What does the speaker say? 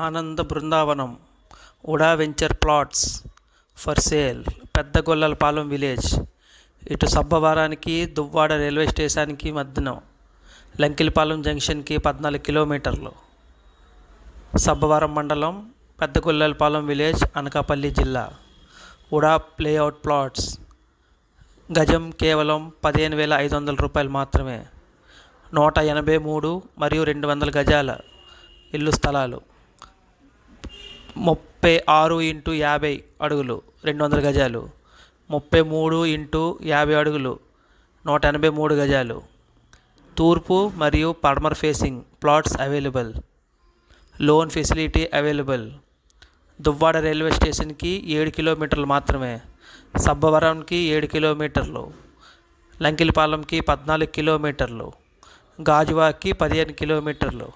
ఆనంద Brundavanam UDA venture plots for sale Peddagollalapalem village. ఇటు సబ్బవరానికి దువ్వాడ రైల్వే స్టేషన్కి మధ్యన లంకిలిపాలెం జంక్షన్కి 14 కిలోమీటర్లు. సబ్బవరం మండలం, పెద్దగొల్లలపాలెం విలేజ్, అనకాపల్లి జిల్లా. ఉడా లేఅవుట్ ప్లాట్స్ గజం కేవలం 15,500 రూపాయలు మాత్రమే. 183 మరియు 200 గజాల ఇల్లు స్థలాలు. 36x50 అడుగులు 200 గజాలు, 33x50 అడుగులు 183 గజాలు. తూర్పు మరియు పడమర facing plots available. Loan facility available. Duvvada railway స్టేషన్కి 7 కిలోమీటర్లు మాత్రమే. సబ్బవరంకి 7 కిలోమీటర్లు. లంకిలిపాలెంకి 14 కిలోమీటర్లు. గాజువాక్కి 15 కిలోమీటర్లు.